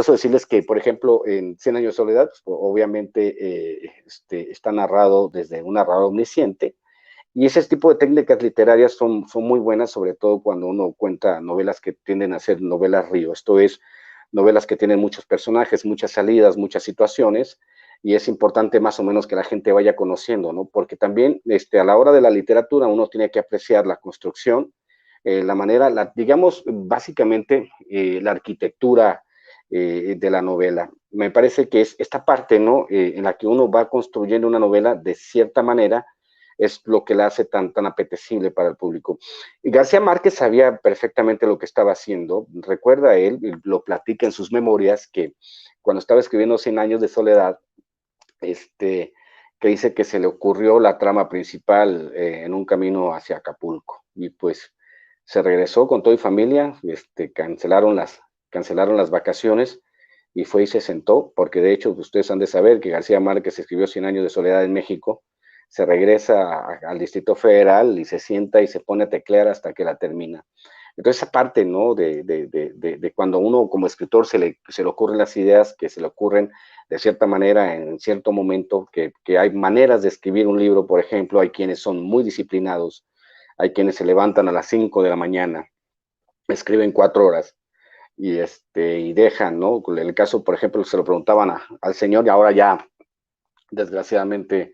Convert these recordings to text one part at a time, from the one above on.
eso decirles que, por ejemplo, en Cien años de soledad, pues, obviamente está narrado desde un narrador omnisciente, y ese tipo de técnicas literarias son muy buenas, sobre todo cuando uno cuenta novelas que tienden a ser novelas río, esto es, novelas que tienen muchos personajes, muchas salidas, muchas situaciones, y es importante más o menos que la gente vaya conociendo, ¿no? Porque también a la hora de la literatura uno tiene que apreciar la construcción, la manera, digamos, básicamente la arquitectura de la novela. Me parece que es esta parte, ¿no? En la que uno va construyendo una novela de cierta manera, es lo que la hace tan apetecible para el público. Y García Márquez sabía perfectamente lo que estaba haciendo. Recuerda él, lo platica en sus memorias, que cuando estaba escribiendo Cien años de soledad, que dice que se le ocurrió la trama principal en un camino hacia Acapulco. Y pues se regresó con todo y familia, cancelaron las vacaciones y fue y se sentó, porque de hecho ustedes han de saber que García Márquez escribió Cien años de soledad en México, se regresa al Distrito Federal y se sienta y se pone a teclear hasta que la termina. Entonces, esa parte, ¿no? De cuando uno como escritor se le ocurren las ideas que se le ocurren de cierta manera en cierto momento, que hay maneras de escribir un libro, por ejemplo, hay quienes son muy disciplinados, hay quienes se levantan a las 5 de la mañana, escriben 4 horas y dejan, ¿no? En el caso, por ejemplo, se lo preguntaban al señor y ahora ya, desgraciadamente,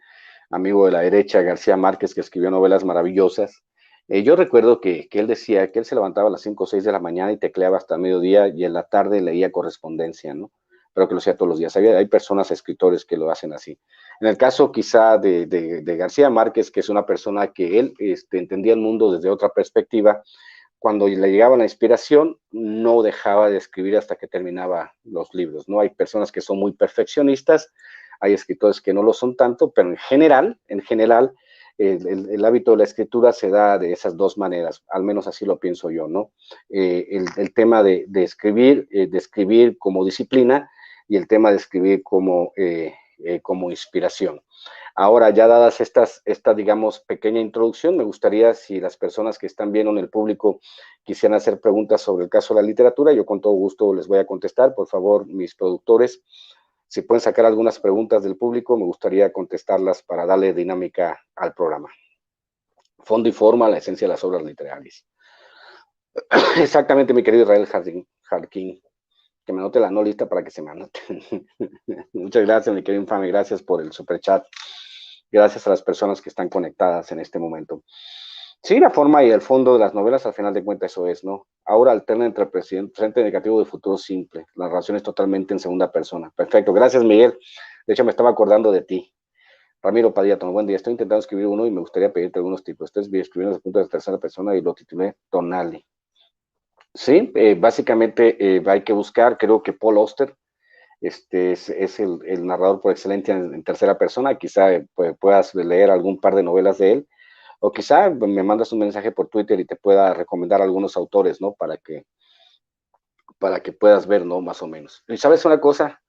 amigo de la derecha, García Márquez, que escribió novelas maravillosas. Yo recuerdo que él decía que él se levantaba a las 5 o 6 de la mañana y tecleaba hasta el mediodía y en la tarde leía correspondencia, ¿no? Pero que lo hacía todos los días. Hay personas, escritores que lo hacen así. En el caso quizá de García Márquez, que es una persona que él entendía el mundo desde otra perspectiva, cuando le llegaba la inspiración, no dejaba de escribir hasta que terminaba los libros, ¿no? Hay personas que son muy perfeccionistas, hay escritores que no lo son tanto, pero en general, el hábito de la escritura se da de esas dos maneras, al menos así lo pienso yo, ¿no? El tema de escribir como disciplina y el tema de escribir como inspiración. Ahora, ya dadas esta, digamos, pequeña introducción, me gustaría si las personas que están viendo en el público quisieran hacer preguntas sobre el caso de la literatura, yo con todo gusto les voy a contestar. Por favor, mis productores, si pueden sacar algunas preguntas del público, me gustaría contestarlas para darle dinámica al programa. Fondo y forma, la esencia de las obras literarias. Exactamente, mi querido Israel Jarquín, que me anote la no lista para que se me anote. Muchas gracias, mi querido Infame, gracias por el superchat. Gracias a las personas que están conectadas en este momento. Sí, la forma y el fondo de las novelas, al final de cuentas, eso es, ¿no? Ahora alterna entre presente negativo y futuro simple. La relación es totalmente en segunda persona. Perfecto, gracias, Miguel. De hecho, me estaba acordando de ti. Ramiro Padilla, buen día. Estoy intentando escribir uno y me gustaría pedirte algunos tipos. Estoy escribiendo desde el punto de tercera persona y lo titulé Tonali. Sí, básicamente hay que buscar, creo que Paul Auster es el narrador por excelencia en tercera persona. Quizá puedas leer algún par de novelas de él, o quizá me mandas un mensaje por Twitter y te pueda recomendar algunos autores, ¿no? Para que puedas ver, ¿no? Más o menos. ¿Y sabes una cosa?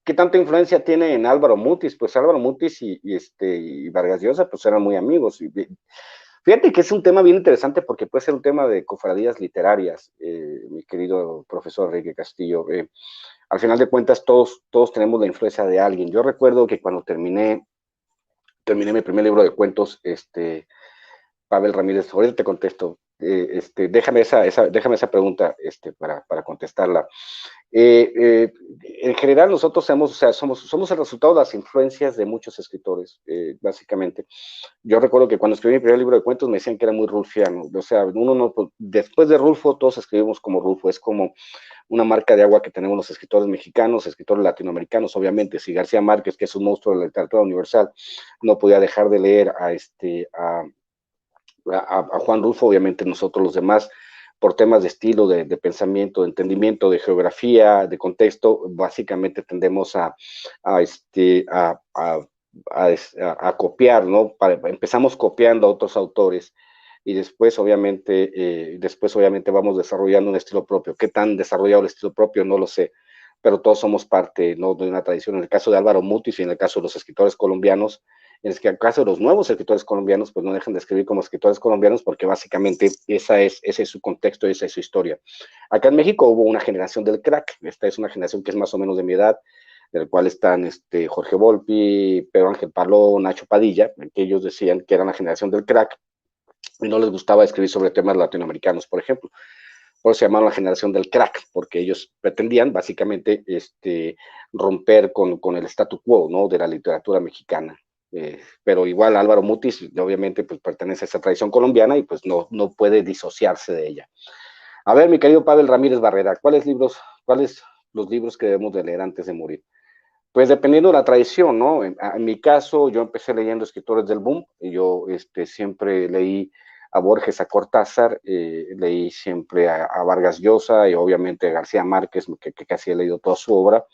¿Qué tanta influencia tiene en Álvaro Mutis? Pues Álvaro Mutis y Vargas Llosa, pues eran muy amigos. Fíjate que es un tema bien interesante porque puede ser un tema de cofradías literarias, mi querido profesor Enrique Castillo. Al final de cuentas, todos tenemos la influencia de alguien. Yo recuerdo que cuando terminé mi primer libro de cuentos, Pavel Ramírez, ahorita te contesto, déjame esa pregunta para contestarla. En general nosotros somos el resultado de las influencias de muchos escritores, básicamente. Yo recuerdo que cuando escribí mi primer libro de cuentos me decían que era muy rulfiano, o sea, uno no, después de Rulfo todos escribimos como Rulfo, es como una marca de agua que tenemos los escritores mexicanos, escritores latinoamericanos, obviamente. Si García Márquez, que es un monstruo de la literatura universal, no podía dejar de leer a Juan Rulfo, obviamente nosotros los demás, por temas de estilo, de pensamiento, de entendimiento, de geografía, de contexto, básicamente tendemos a copiar, ¿no? Empezamos copiando a otros autores y después obviamente vamos desarrollando un estilo propio. ¿Qué tan desarrollado el estilo propio? No lo sé, pero todos somos parte, ¿no? De una tradición. En el caso de Álvaro Mutis y en el caso de los escritores colombianos, En el caso de los nuevos escritores colombianos, pues no dejan de escribir como escritores colombianos porque básicamente ese es su contexto, esa es su historia. Acá en México hubo una generación del crack, esta es una generación que es más o menos de mi edad, del cual están Jorge Volpi, Pedro Ángel Parló, Nacho Padilla, que ellos decían que eran la generación del crack y no les gustaba escribir sobre temas latinoamericanos, por ejemplo. Por eso se llamaron la generación del crack, porque ellos pretendían básicamente romper con el statu quo, ¿no?, de la literatura mexicana. Pero igual Álvaro Mutis, obviamente, pues pertenece a esa tradición colombiana y pues no puede disociarse de ella. A ver, mi querido Pavel Ramírez Barrera, ¿cuáles los libros que debemos de leer antes de morir? Pues dependiendo de la tradición, ¿no? En mi caso, yo empecé leyendo escritores del boom, y yo siempre leí a Borges, a Cortázar, leí siempre a Vargas Llosa y obviamente a García Márquez, que casi he leído toda su obra,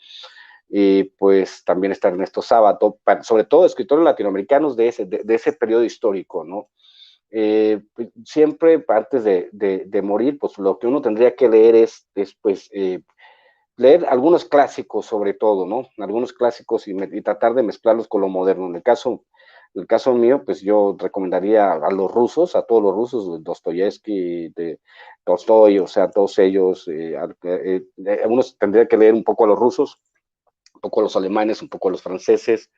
y pues también está Ernesto Sábato, sobre todo escritores latinoamericanos de ese periodo histórico, ¿no? Siempre antes de morir, pues lo que uno tendría que leer es pues, leer algunos clásicos sobre todo, ¿no? Algunos clásicos y tratar de mezclarlos con lo moderno. En el caso mío, pues yo recomendaría a los rusos, a todos los rusos, Dostoyevsky, de Tolstoy, o sea, todos ellos, algunos tendría que leer un poco a los rusos, un poco a los alemanes, un poco a los franceses,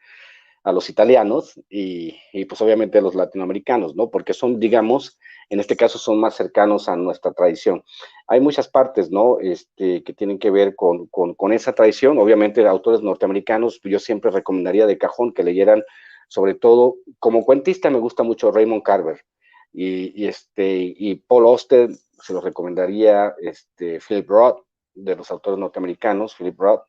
a los italianos y pues obviamente a los latinoamericanos, ¿no? Porque son, digamos, en este caso son más cercanos a nuestra tradición. Hay muchas partes, ¿no? Que tienen que ver con esa tradición. Obviamente, autores norteamericanos, yo siempre recomendaría de cajón que leyeran, sobre todo, como cuentista me gusta mucho Raymond Carver y Paul Auster, se los recomendaría, Philip Roth, de los autores norteamericanos, Philip Roth,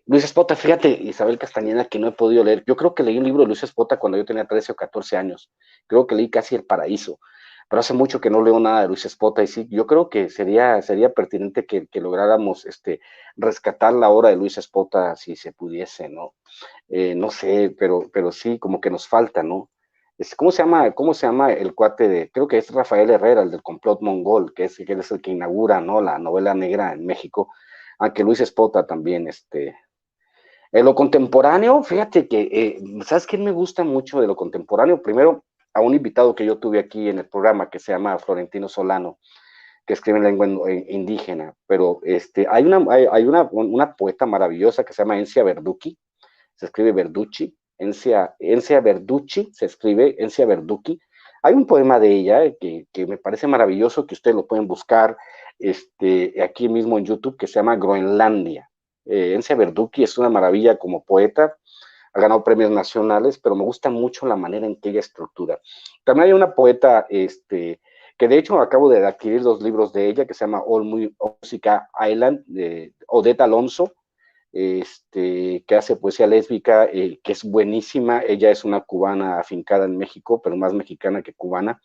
Luis Espota, fíjate, Isabel Castañeda, que no he podido leer. Yo creo que leí un libro de Luis Espota cuando yo tenía 13 o 14 años. Creo que leí casi El Paraíso, pero hace mucho que no leo nada de Luis Espota y sí, yo creo que sería pertinente que lográramos rescatar la obra de Luis Espota si se pudiese, ¿no? No sé, pero sí, como que nos falta, ¿no? ¿Cómo se llama el cuate creo que es Rafael Herrera, el del complot mongol, que es el que inaugura, ¿no?, la novela negra en México, aunque Luis Espota también, en lo contemporáneo, fíjate que, ¿sabes qué me gusta mucho de lo contemporáneo? Primero, a un invitado que yo tuve aquí en el programa que se llama Florentino Solano, que escribe en lengua indígena, pero hay una poeta maravillosa que se llama Encia Verducci, se escribe Verducci, Encia Verducci, se escribe Encia Verducci. Hay un poema de ella que me parece maravilloso, que ustedes lo pueden buscar aquí mismo en YouTube, que se llama Groenlandia. Encia Verducci es una maravilla como poeta, ha ganado premios nacionales, pero me gusta mucho la manera en que ella estructura. También hay una poeta, que de hecho acabo de adquirir 2 libros de ella, que se llama All Musica Island, de Odette Alonso, que hace poesía lésbica, que es buenísima. Ella es una cubana afincada en México, pero más mexicana que cubana.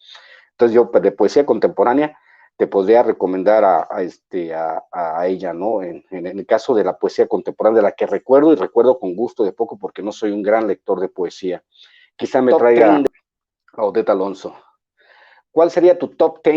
Entonces yo de poesía contemporánea te podría recomendar a ella, ¿no? En el caso de la poesía contemporánea, de la que recuerdo y recuerdo con gusto de poco porque no soy un gran lector de poesía. Quizá me traiga a Odette Alonso. ¿Cuál sería tu top 10